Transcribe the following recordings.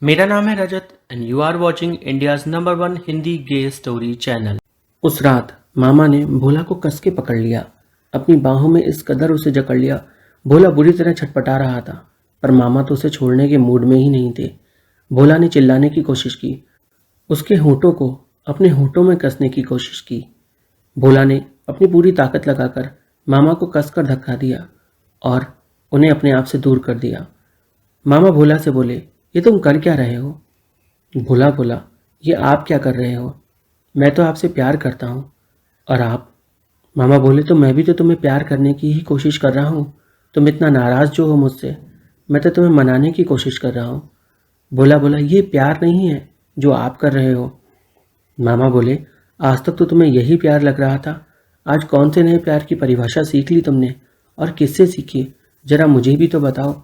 मेरा नाम है Rajat and you are watching India's number one Hindi gay story channel. उस रात मामा ने भोला को कस के पकड़ लिया। अपनी बाहों में इस कदर उसे जकड़ लिया। भोला बुरी तरह छटपटा रहा था, पर मामा तो उसे छोड़ने के मूड में ही नहीं थे। भोला ने चिल्लाने की कोशिश की, उसके होठों को अपने होठों में कसने की कोशिश की। भोला ने अपनी पूरी ताकत लगाकर मामा को कसकर धक्का दिया और उन्हें अपने आप से दूर कर दिया। मामा भोला से बोले, ये तुम कर क्या रहे हो? भोला बोला, ये आप क्या कर रहे हो? मैं तो आपसे प्यार करता हूँ। और आप? मामा बोले, तो मैं भी तो तुम्हें प्यार करने की ही कोशिश कर रहा हूँ। तुम इतना नाराज़ जो हो मुझसे, मैं तो तुम्हें मनाने की कोशिश कर रहा हूँ। भोला बोला, ये प्यार नहीं है जो आप कर रहे हो। मामा बोले, आज तक तो तुम्हें यही प्यार लग रहा था, आज कौन से नए प्यार की परिभाषा सीख ली तुमने, और किससे सीखी? जरा मुझे भी तो बताओ।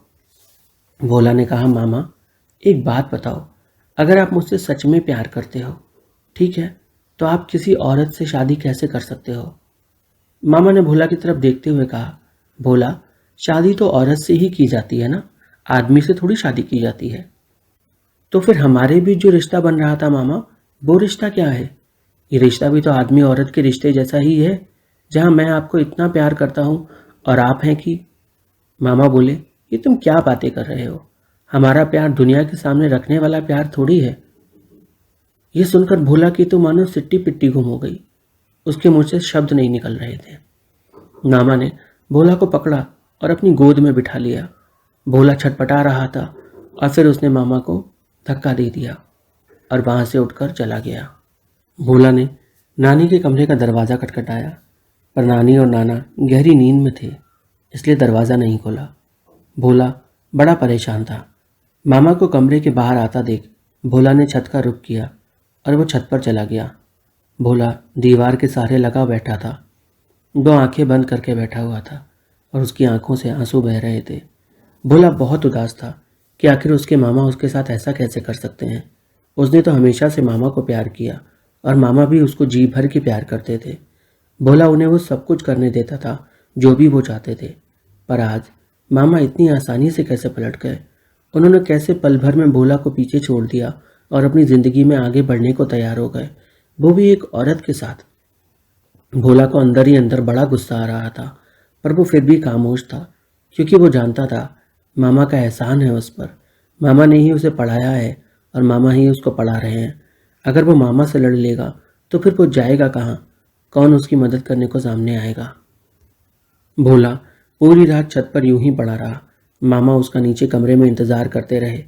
भोला ने कहा, मामा एक बात बताओ, अगर आप मुझसे सच में प्यार करते हो, ठीक है, तो आप किसी औरत से शादी कैसे कर सकते हो? मामा ने भोला की तरफ देखते हुए कहा, भोला, शादी तो औरत से ही की जाती है ना, आदमी से थोड़ी शादी की जाती है। तो फिर हमारे बीच जो रिश्ता बन रहा था मामा, वो रिश्ता क्या है? ये रिश्ता भी तो आदमी औरत के रिश्ते जैसा ही है, जहां मैं आपको इतना प्यार करता हूं और आप हैं कि। मामा बोले, ये तुम क्या बातें कर रहे हो? हमारा प्यार दुनिया के सामने रखने वाला प्यार थोड़ी है। ये सुनकर भोला की तो मानो सिट्टी पिट्टी गुम हो गई। उसके मुंह से शब्द नहीं निकल रहे थे। मामा ने भोला को पकड़ा और अपनी गोद में बिठा लिया। भोला छटपटा रहा था और फिर उसने मामा को धक्का दे दिया और वहां से उठकर चला गया। भोला ने नानी के कमरे का दरवाज़ा खटखटाया, पर नानी और नाना गहरी नींद में थे, इसलिए दरवाज़ा नहीं खोला। भोला बड़ा परेशान था। मामा को कमरे के बाहर आता देख भोला ने छत का रुख किया और वो छत पर चला गया। भोला दीवार के सहारे लगा बैठा था। दो आंखें बंद करके बैठा हुआ था और उसकी आंखों से आंसू बह रहे थे। भोला बहुत उदास था कि आखिर उसके मामा उसके साथ ऐसा कैसे कर सकते हैं। उसने तो हमेशा से मामा को प्यार किया और मामा भी उसको जी भर के प्यार करते थे। भोला उन्हें वो सब कुछ करने देता था जो भी वो चाहते थे, पर आज मामा इतनी आसानी से कैसे पलट गए? उन्होंने कैसे पल भर में भोला को पीछे छोड़ दिया और अपनी ज़िंदगी में आगे बढ़ने को तैयार हो गए, वो भी एक औरत के साथ। भोला को अंदर ही अंदर बड़ा गुस्सा आ रहा था, पर वो फिर भी खामोश था, क्योंकि वो जानता था मामा का एहसान है उस पर। मामा ने ही उसे पढ़ाया है और मामा ही उसको पढ़ा रहे हैं। अगर वो मामा से लड़ लेगा तो फिर वो जाएगा कहाँ? कौन उसकी मदद करने को सामने आएगा? भोला पूरी रात छत पर यूं ही पड़ा रहा। मामा उसका नीचे कमरे में इंतजार करते रहे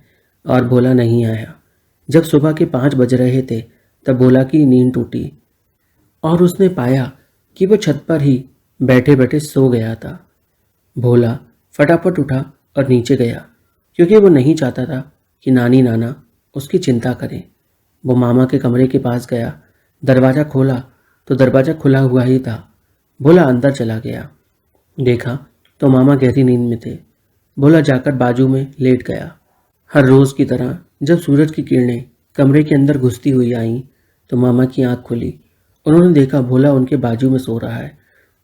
और भोला नहीं आया। जब सुबह के 5 बज रहे थे तब भोला की नींद टूटी और उसने पाया कि वो छत पर ही बैठे बैठे सो गया था। भोला फटाफट उठा और नीचे गया, क्योंकि वो नहीं चाहता था कि नानी नाना उसकी चिंता करें। वो मामा के कमरे के पास गया, दरवाज़ा खोला तो दरवाज़ा खुला हुआ ही था। भोला अंदर चला गया, देखा तो मामा गहरी नींद में थे। भोला जाकर बाजू में लेट गया। हर रोज़ की तरह जब सूरज की किरणें कमरे के अंदर घुसती हुई आईं तो मामा की आंख खुली। उन्होंने देखा भोला उनके बाजू में सो रहा है,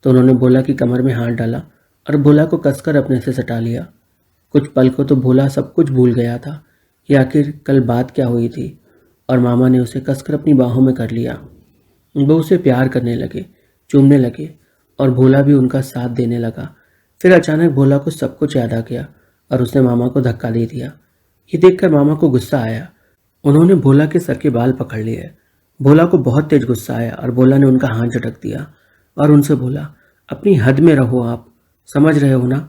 तो उन्होंने भोला की कमर में हाथ डाला और भोला को कसकर अपने से सटा लिया। कुछ पल को तो भोला सब कुछ भूल गया था कि आखिर कल बात क्या हुई थी, और मामा ने उसे कसकर अपनी बाहों में कर लिया। वो उसे प्यार करने लगे, चूमने लगे और भोला भी उनका साथ देने लगा। फिर अचानक भोला को सब कुछ याद आ गया और उसने मामा को धक्का दे दिया। ये देखकर मामा को गुस्सा आया। उन्होंने भोला के सर के बाल पकड़ लिए। भोला को बहुत तेज गुस्सा आया और भोला ने उनका हाथ झटक दिया और उनसे बोला, अपनी हद में रहो, आप समझ रहे हो ना?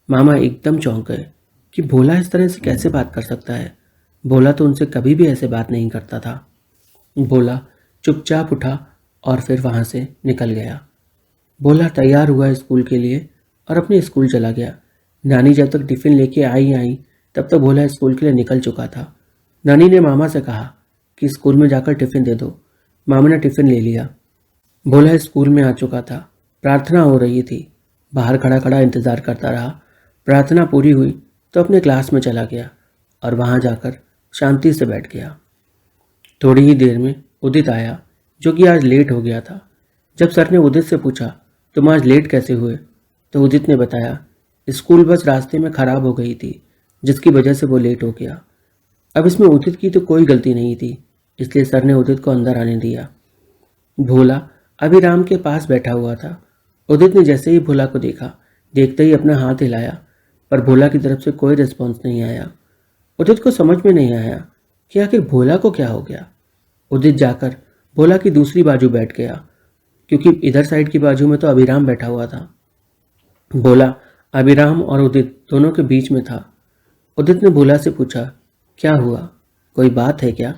मामा एकदम चौंक गए कि भोला इस तरह से कैसे बात कर सकता है। भोला तो उनसे कभी भी ऐसे बात नहीं करता था। भोला चुपचाप उठा और फिर वहाँ से निकल गया। भोला तैयार हुआ स्कूल के लिए और अपने स्कूल चला गया। नानी जब तक टिफ़िन लेके आई तब तक भोला स्कूल के लिए निकल चुका था। नानी ने मामा से कहा कि स्कूल में जाकर टिफ़िन दे दो। मामा ने टिफ़िन ले लिया। भोला स्कूल में आ चुका था। प्रार्थना हो रही थी। बाहर खड़ा खड़ा इंतज़ार करता रहा। प्रार्थना पूरी हुई तो अपने क्लास में चला गया और वहाँ जाकर शांति से बैठ गया। थोड़ी ही देर में उदित आया, जो कि आज लेट हो गया था। जब सर ने उदित से पूछा, तुम आज लेट कैसे हुए, तो उदित ने बताया, स्कूल बस रास्ते में ख़राब हो गई थी, जिसकी वजह से वो लेट हो गया। अब इसमें उदित की तो कोई गलती नहीं थी, इसलिए सर ने उदित को अंदर आने दिया। भोला अभिराम के पास बैठा हुआ था। उदित ने जैसे ही भोला को देखा, देखते ही अपना हाथ हिलाया, पर भोला की तरफ से कोई रिस्पॉन्स नहीं आया। उदित को समझ में नहीं आया कि आखिर भोला को क्या हो गया। उदित जाकर भोला की दूसरी बाजू बैठ गया, क्योंकि इधर साइड की बाजू में तो अभिराम बैठा हुआ था। भोला अभिराम और उदित दोनों के बीच में था। उदित ने भोला से पूछा, क्या हुआ, कोई बात है क्या?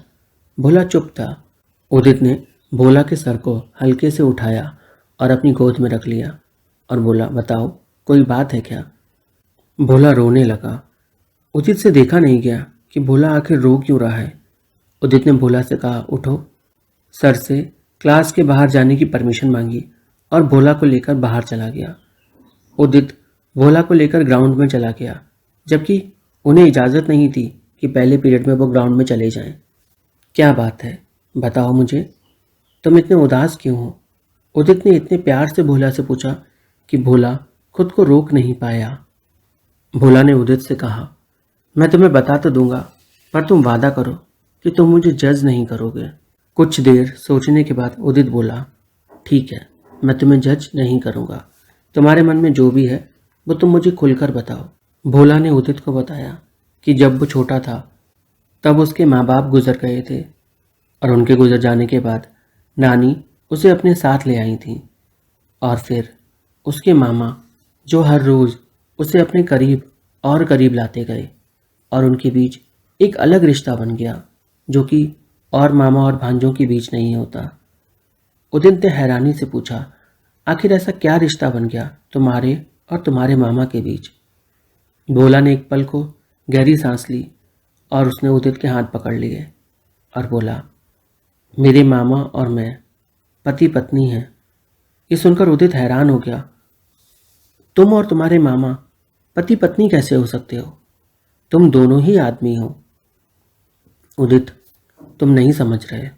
भोला चुप था। उदित ने भोला के सर को हल्के से उठाया और अपनी गोद में रख लिया और बोला, बताओ कोई बात है क्या? भोला रोने लगा। उदित से देखा नहीं गया कि भोला आखिर रो क्यों रहा है। उदित ने भोला से कहा, उठो। सर से क्लास के बाहर जाने की परमिशन मांगी और भोला को लेकर बाहर चला गया। उदित भोला को लेकर ग्राउंड में चला गया, जबकि उन्हें इजाज़त नहीं थी कि पहले पीरियड में वो ग्राउंड में चले जाएं। क्या बात है, बताओ मुझे, तुम इतने उदास क्यों हो? उदित ने इतने प्यार से भोला से पूछा कि भोला खुद को रोक नहीं पाया। भोला ने उदित से कहा, मैं तुम्हें बता तो दूंगा, पर तुम वादा करो कि तुम मुझे जज नहीं करोगे। कुछ देर सोचने के बाद उदित बोला, ठीक है, मैं तुम्हें जज नहीं करूंगा। तुम्हारे मन में जो भी है वो तुम मुझे खुलकर बताओ। भोला ने उदित को बताया कि जब वो छोटा था तब उसके माँ बाप गुजर गए थे और उनके गुजर जाने के बाद नानी उसे अपने साथ ले आई थी, और फिर उसके मामा जो हर रोज़ उसे अपने करीब और करीब लाते गए और उनके बीच एक अलग रिश्ता बन गया, जो कि और मामा और भांजों के बीच नहीं होता। उदित ने हैरानी से पूछा, आखिर ऐसा क्या रिश्ता बन गया तुम्हारे और तुम्हारे मामा के बीच? भोला ने एक पल को गहरी सांस ली और उसने उदित के हाथ पकड़ लिए और बोला, मेरे मामा और मैं पति पत्नी हैं। ये सुनकर उदित हैरान हो गया। तुम और तुम्हारे मामा पति पत्नी कैसे हो सकते हो? तुम दोनों ही आदमी हो। उदित, तुम नहीं समझ रहे।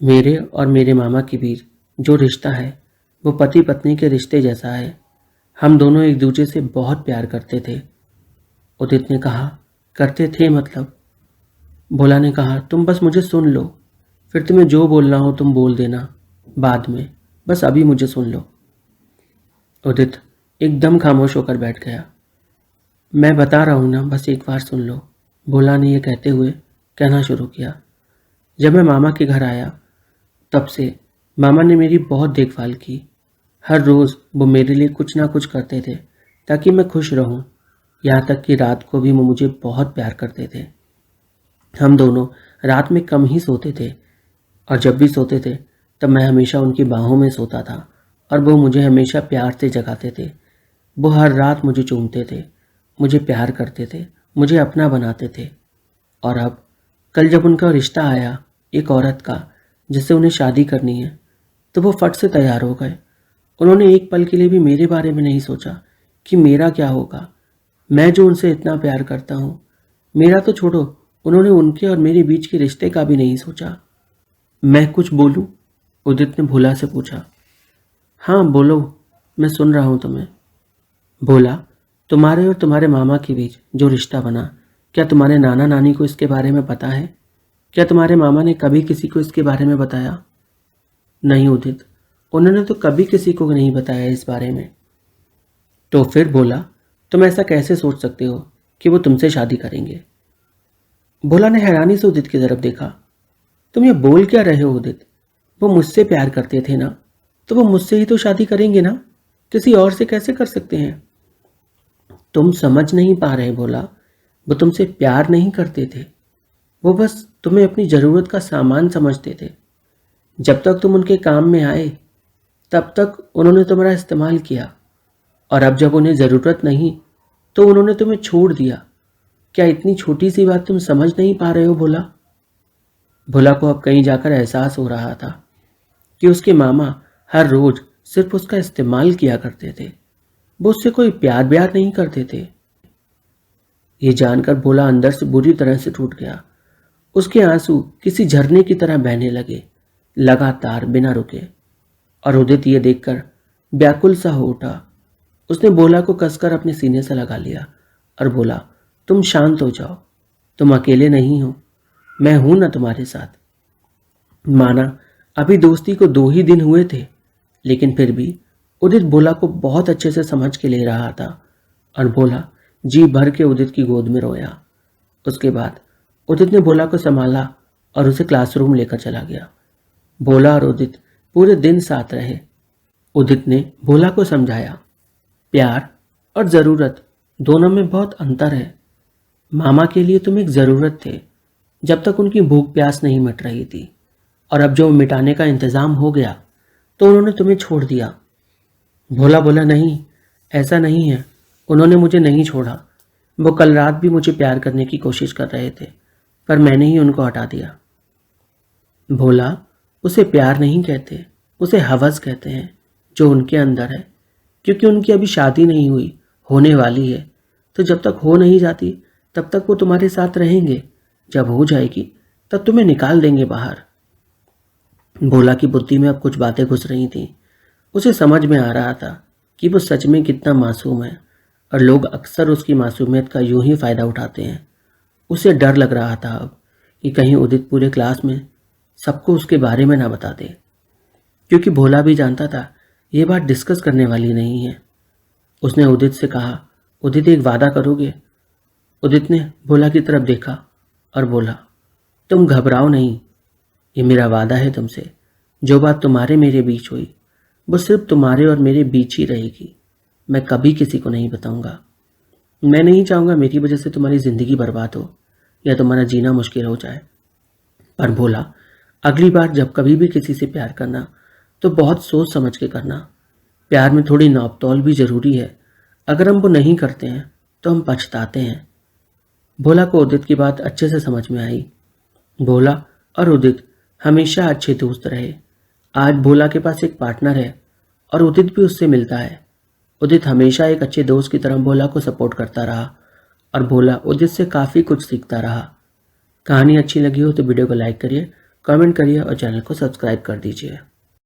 मेरे और मेरे मामा के बीच जो रिश्ता है वो पति पत्नी के रिश्ते जैसा है। हम दोनों एक दूसरे से बहुत प्यार करते थे। उदित ने कहा, करते थे मतलब? भोला ने कहा, तुम बस मुझे सुन लो, फिर तुम्हें जो बोलना हो तुम बोल देना बाद में, बस अभी मुझे सुन लो। उदित एकदम खामोश होकर बैठ गया। मैं बता रहा हूँ ना, बस एक बार सुन लो, भोला ने यह कहते हुए कहना शुरू किया। जब मैं मामा के घर आया तब से मामा ने मेरी बहुत देखभाल की। हर रोज़ वो मेरे लिए कुछ ना कुछ करते थे ताकि मैं खुश रहूं। यहाँ तक कि रात को भी वो मुझे बहुत प्यार करते थे। हम दोनों रात में कम ही सोते थे और जब भी सोते थे तब मैं हमेशा उनकी बाहों में सोता था और वो मुझे हमेशा प्यार से जगाते थे। वो हर रात मुझे चूमते थे, मुझे प्यार करते थे, मुझे अपना बनाते थे। और अब कल जब उनका रिश्ता आया एक औरत का जिससे उन्हें शादी करनी है, तो वो फट से तैयार हो गए। उन्होंने एक पल के लिए भी मेरे बारे में नहीं सोचा कि मेरा क्या होगा, मैं जो उनसे इतना प्यार करता हूँ। मेरा तो छोड़ो, उन्होंने उनके और मेरे बीच के रिश्ते का भी नहीं सोचा। मैं कुछ बोलूं? उदित ने भोला से पूछा। हाँ बोलो, मैं सुन रहा हूँ तुम्हें। भोला, तुम्हारे और तुम्हारे मामा के बीच जो रिश्ता बना, क्या तुम्हारे नाना नानी को इसके बारे में पता है? क्या तुम्हारे मामा ने कभी किसी को इसके बारे में बताया? नहीं उदित, उन्होंने तो कभी किसी को नहीं बताया इस बारे में। तो फिर भोला, तुम ऐसा कैसे सोच सकते हो कि वो तुमसे शादी करेंगे? भोला ने हैरानी से उदित की तरफ देखा। तुम ये बोल क्या रहे हो उदित? वो मुझसे प्यार करते थे ना, तो वो मुझसे ही तो शादी करेंगे ना, किसी और से कैसे कर सकते हैं? तुम समझ नहीं पा रहे भोला, वो तुमसे प्यार नहीं करते थे, वो बस तुम्हें अपनी ज़रूरत का सामान समझते थे। जब तक तुम उनके काम में आए तब तक उन्होंने तुम्हारा इस्तेमाल किया, और अब जब उन्हें ज़रूरत नहीं तो उन्होंने तुम्हें छोड़ दिया। क्या इतनी छोटी सी बात तुम समझ नहीं पा रहे हो भोला? भोला को अब कहीं जाकर एहसास हो रहा था कि उसके मामा हर रोज सिर्फ उसका इस्तेमाल किया करते थे, वो उससे कोई प्यार ब्यार नहीं करते थे। ये जानकर भोला अंदर से बुरी तरह से टूट गया। उसके आंसू किसी झरने की तरह बहने लगे, लगातार बिना रुके। और उदित ये देखकर व्याकुल सा हो उठा। उसने भोला को कसकर अपने सीने से लगा लिया और बोला, तुम शांत हो जाओ, तुम अकेले नहीं हो, मैं हूं ना तुम्हारे साथ। माना अभी दोस्ती को 2 ही दिन हुए थे, लेकिन फिर भी उदित भोला को बहुत अच्छे से समझ के ले रहा था और भोला जी भर के उदित की गोद में रोया। उसके बाद उदित ने भोला को संभाला और उसे क्लासरूम लेकर चला गया। भोला और उदित पूरे दिन साथ रहे। उदित ने भोला को समझाया, प्यार और ज़रूरत दोनों में बहुत अंतर है। मामा के लिए तुम एक ज़रूरत थे जब तक उनकी भूख प्यास नहीं मिट रही थी, और अब जो मिटाने का इंतज़ाम हो गया तो उन्होंने तुम्हें छोड़ दिया। भोला बोला, नहीं, ऐसा नहीं है, उन्होंने मुझे नहीं छोड़ा। वो कल रात भी मुझे प्यार करने की कोशिश कर रहे थे, पर मैंने ही उनको हटा दिया। भोला, उसे प्यार नहीं कहते, उसे हवस कहते हैं जो उनके अंदर है, क्योंकि उनकी अभी शादी नहीं हुई, होने वाली है। तो जब तक हो नहीं जाती तब तक वो तुम्हारे साथ रहेंगे, जब हो जाएगी तब तुम्हें निकाल देंगे बाहर। भोला की बुद्धि में अब कुछ बातें घुस रही थीं। उसे समझ में आ रहा था कि वो सच में कितना मासूम है और लोग अक्सर उसकी मासूमियत का यूं ही फ़ायदा उठाते हैं। उसे डर लग रहा था अब कि कहीं उदित पूरे क्लास में सबको उसके बारे में ना बता दे, क्योंकि भोला भी जानता था ये बात डिस्कस करने वाली नहीं है। उसने उदित से कहा, उदित एक वादा करोगे? उदित ने भोला की तरफ देखा और बोला, तुम घबराओ नहीं, ये मेरा वादा है तुमसे। जो बात तुम्हारे मेरे बीच हुई वो सिर्फ तुम्हारे और मेरे बीच ही रहेगी। मैं कभी किसी को नहीं बताऊंगा। मैं नहीं चाहूँगा मेरी वजह से तुम्हारी ज़िंदगी बर्बाद हो या तुम्हारा जीना मुश्किल हो जाए। पर भोला, अगली बार जब कभी भी किसी से प्यार करना तो बहुत सोच समझ के करना। प्यार में थोड़ी नौबतौल भी ज़रूरी है। अगर हम वो नहीं करते हैं तो हम पछताते हैं। भोला को उदित की बात अच्छे से समझ में आई। भोला और उदित हमेशा अच्छे दोस्त रहे। आज भोला के पास एक पार्टनर है और उदित भी उससे मिलता है। उदित हमेशा एक अच्छे दोस्त की तरह भोला को सपोर्ट करता रहा और भोला उदित से काफ़ी कुछ सीखता रहा। कहानी अच्छी लगी हो तो वीडियो को लाइक करिए, कमेंट करिए और चैनल को सब्सक्राइब कर दीजिए।